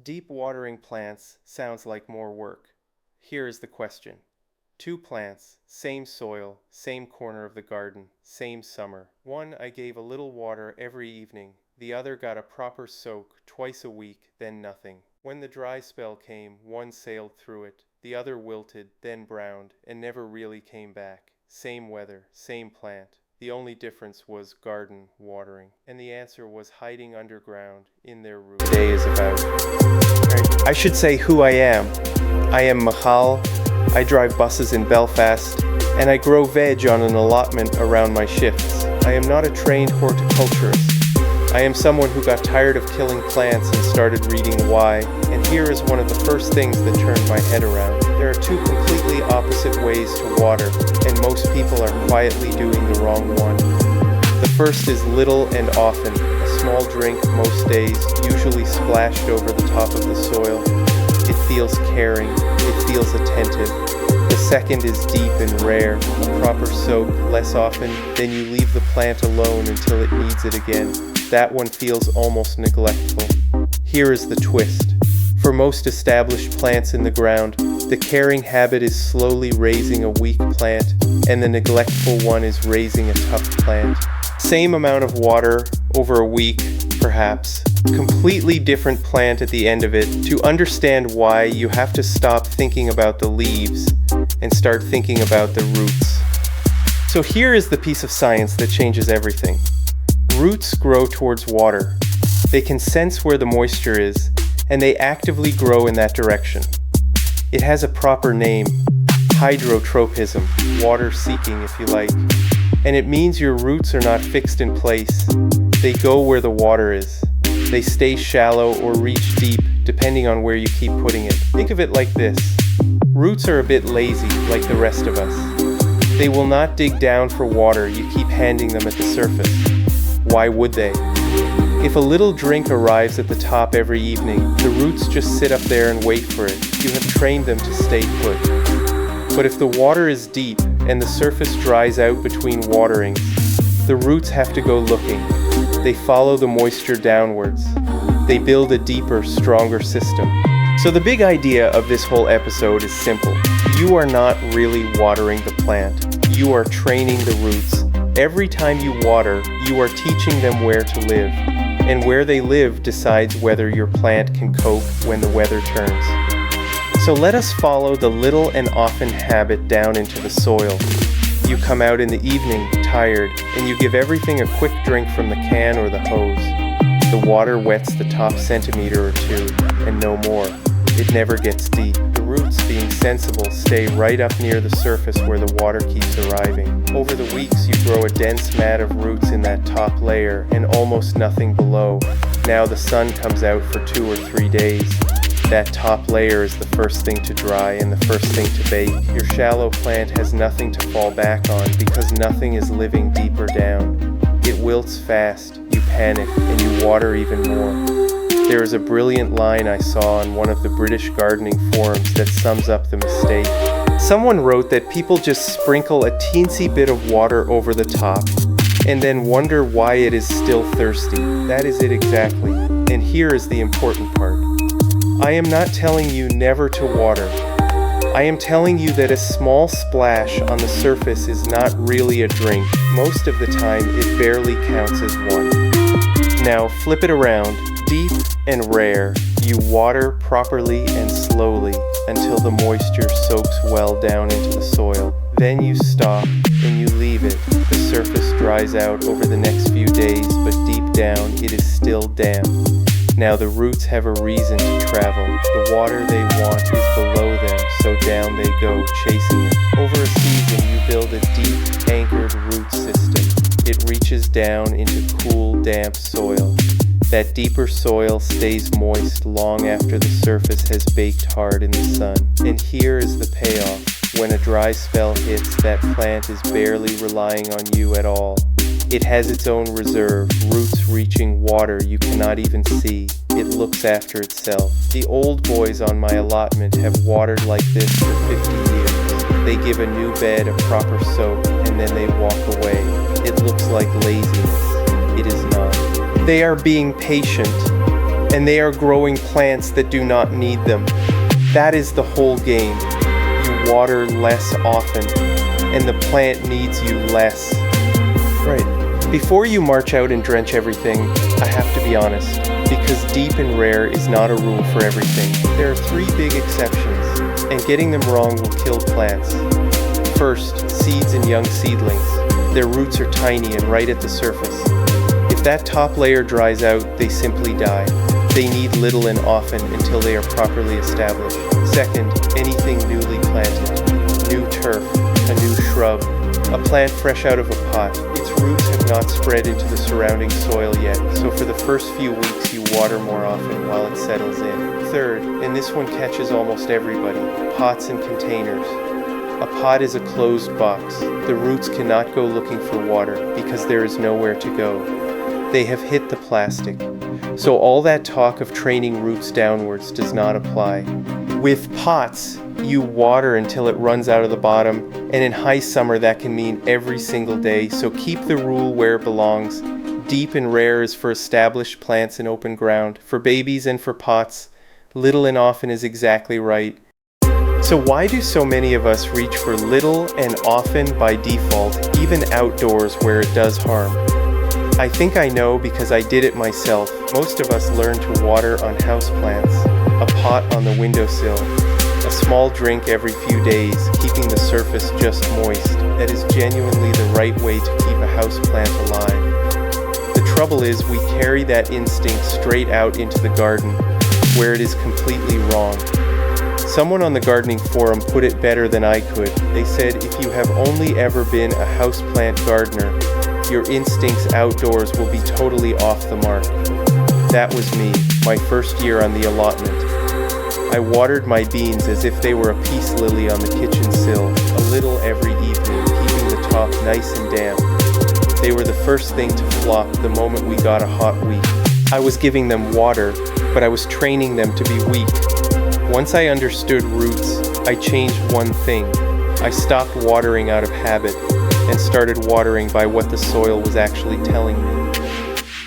Deep watering plants sounds like more work. Here is the question. Two plants, same soil, same corner of the garden, same summer. One I gave a little water every evening. The other got a proper soak twice a week, then nothing. When the dry spell came, one sailed through it. The other wilted, then browned, and never really came back. Same weather, same plant. The only difference was garden watering. And the answer was hiding underground in their roots. Today is about. I should say who I am. I am Michal. I drive buses in Belfast, and I grow veg on an allotment around my shifts. I am not a trained horticulturist. I am someone who got tired of killing plants and started reading why, and here is one of the first things that turned my head around. There are two completely opposite ways to water, and most people are quietly doing the wrong one. The first is little and often, a small drink most days, usually splashed over the top of the soil. It feels caring, it feels attentive. The second is deep and rare, a proper soak, less often, then you leave the plant alone until it needs it again. That one feels almost neglectful. Here is the twist. For most established plants in the ground, the caring habit is slowly raising a weak plant, and the neglectful one is raising a tough plant. Same amount of water over a week, perhaps. Completely different plant at the end of it. To understand why, you have to stop thinking about the leaves and start thinking about the roots. So here is the piece of science that changes everything. Roots grow towards water. They can sense where the moisture is, and they actively grow in that direction. It has a proper name, hydrotropism, water seeking if you like. And it means your roots are not fixed in place. They go where the water is. They stay shallow or reach deep, depending on where you keep putting it. Think of it like this. Roots are a bit lazy, like the rest of us. They will not dig down for water you keep handing them at the surface. Why would they? If a little drink arrives at the top every evening, the roots just sit up there and wait for it. You have trained them to stay put. But if the water is deep and the surface dries out between waterings, the roots have to go looking. They follow the moisture downwards. They build a deeper, stronger system. So the big idea of this whole episode is simple. You are not really watering the plant. You are training the roots. Every time you water, you are teaching them where to live. And where they live decides whether your plant can cope when the weather turns. So let us follow the little and often habit down into the soil. You come out in the evening, tired, and you give everything a quick drink from the can or the hose. The water wets the top centimeter or two, and no more. It never gets deep. The roots, being sensible, stay right up near the surface where the water keeps arriving. Over the weeks, you grow a dense mat of roots in that top layer, and almost nothing below. Now the sun comes out for 2 or 3 days. That top layer is the first thing to dry and the first thing to bake. Your shallow plant has nothing to fall back on because nothing is living deeper down. It wilts fast, you panic, and you water even more. There is a brilliant line I saw on one of the British gardening forums that sums up the mistake. Someone wrote that people just sprinkle a teensy bit of water over the top and then wonder why it is still thirsty. That is it exactly. And here is the important part. I am not telling you never to water. I am telling you that a small splash on the surface is not really a drink. Most of the time, it barely counts as one. Now flip it around. Deep and rare, you water properly and slowly until the moisture soaks well down into the soil. Then you stop and you leave it. The surface dries out over the next few days, but deep down it is still damp. Now the roots have a reason to travel. The water they want is below them, so down they go, chasing it. Over a season, you build a deep, anchored root system. It reaches down into cool, damp soil. That deeper soil stays moist long after the surface has baked hard in the sun. And here is the payoff. When a dry spell hits, that plant is barely relying on you at all. It has its own reserve, roots reaching water you cannot even see. It looks after itself. The old boys on my allotment have watered like this for 50 years. They give a new bed a proper soak, and then they walk away. It looks like laziness. It is not. They are being patient. and they are growing plants that do not need them. That is the whole game. You water less often, and the plant needs you less. Right. Before you march out and drench everything, I have to be honest, because deep and rare is not a rule for everything. There are 3 big exceptions, and getting them wrong will kill plants. First, seeds and young seedlings. Their roots are tiny and right at the surface. If that top layer dries out, they simply die. They need little and often until they are properly established. Second, anything newly planted. New turf, a new shrub, a plant fresh out of a pot. Its roots have not spread into the surrounding soil yet, so for the first few weeks you water more often while it settles in. Third, and this one catches almost everybody, pots and containers. A pot is a closed box. The roots cannot go looking for water because there is nowhere to go. They have hit the plastic. So all that talk of training roots downwards does not apply. With pots, you water until it runs out of the bottom, and in high summer that can mean every single day, so keep the rule where it belongs. Deep and rare is for established plants in open ground. For babies and for pots, little and often is exactly right. So why do so many of us reach for little and often by default, even outdoors where it does harm? I think I know because I did it myself. Most of us learn to water on houseplants, a pot on the windowsill, a small drink every few days, keeping the surface just moist. That is genuinely the right way to keep a houseplant alive. The trouble is we carry that instinct straight out into the garden, where it is completely wrong. Someone on the gardening forum put it better than I could. They said, if you have only ever been a houseplant gardener, your instincts outdoors will be totally off the mark. That was me, my first year on the allotment. I watered my beans as if they were a peace lily on the kitchen sill, a little every evening, keeping the top nice and damp. They were the first thing to flop the moment we got a hot week. I was giving them water, but I was training them to be weak. Once I understood roots, I changed one thing. I stopped watering out of habit and started watering by what the soil was actually telling me.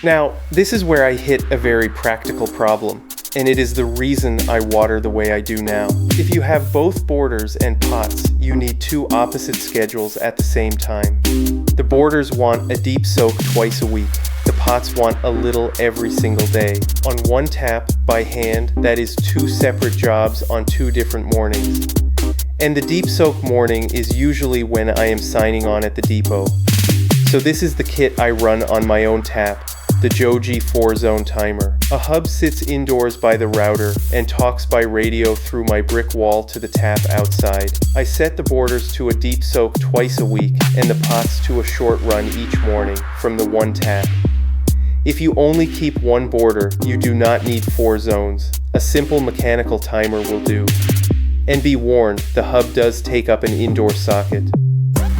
Now, this is where I hit a very practical problem, and it is the reason I water the way I do now. If you have both borders and pots, you need 2 opposite schedules at the same time. The borders want a deep soak twice a week. The pots want a little every single day. On one tap, by hand, that is 2 separate jobs on 2 different mornings. And the deep soak morning is usually when I am signing on at the depot. So this is the kit I run on my own tap, the Johgee 4-zone timer. A hub sits indoors by the router and talks by radio through my brick wall to the tap outside. I set the borders to a deep soak twice a week and the pots to a short run each morning from the one tap. If you only keep one border, you do not need 4 zones. A simple mechanical timer will do. And be warned, the hub does take up an indoor socket.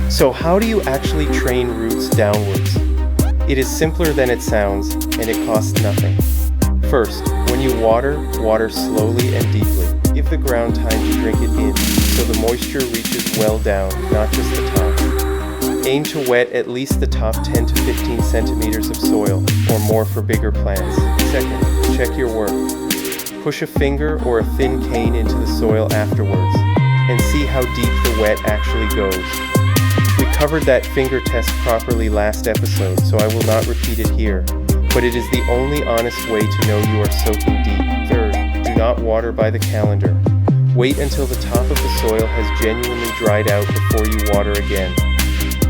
So how do you actually train roots downwards? It is simpler than it sounds, and it costs nothing. First, when you water, water slowly and deeply. Give the ground time to drink it in, so the moisture reaches well down, not just the top. Aim to wet at least the top 10 to 15 centimeters of soil, or more for bigger plants. Second, check your work. Push a finger or a thin cane into the soil afterwards, and see how deep the wet actually goes. We covered that finger test properly last episode, so I will not repeat it here, but it is the only honest way to know you are soaking deep. Third, do not water by the calendar. Wait until the top of the soil has genuinely dried out before you water again.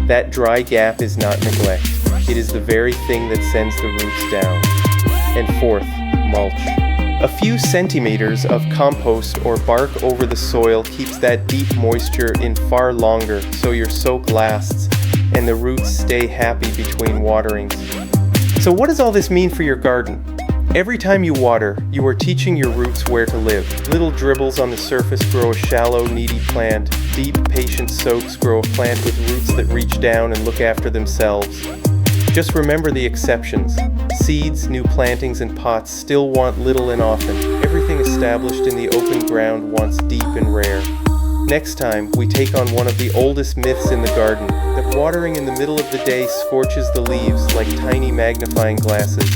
That dry gap is not neglect. It is the very thing that sends the roots down. And fourth, mulch. A few centimeters of compost or bark over the soil keeps that deep moisture in far longer, so your soak lasts and the roots stay happy between waterings. So what does all this mean for your garden? Every time you water, you are teaching your roots where to live. Little dribbles on the surface grow a shallow, needy plant. Deep, patient soaks grow a plant with roots that reach down and look after themselves. Just remember the exceptions. Seeds, new plantings, and pots still want little and often. Everything established in the open ground wants deep and rare. Next time, we take on one of the oldest myths in the garden, that watering in the middle of the day scorches the leaves like tiny magnifying glasses.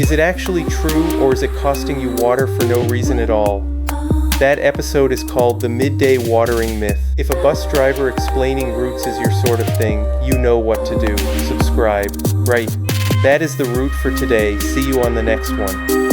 Is it actually true, or is it costing you water for no reason at all? That episode is called The Midday Watering Myth. If a bus driver explaining routes is your sort of thing, you know what to do. Subscribe. Right. That is the route for today. See you on the next one.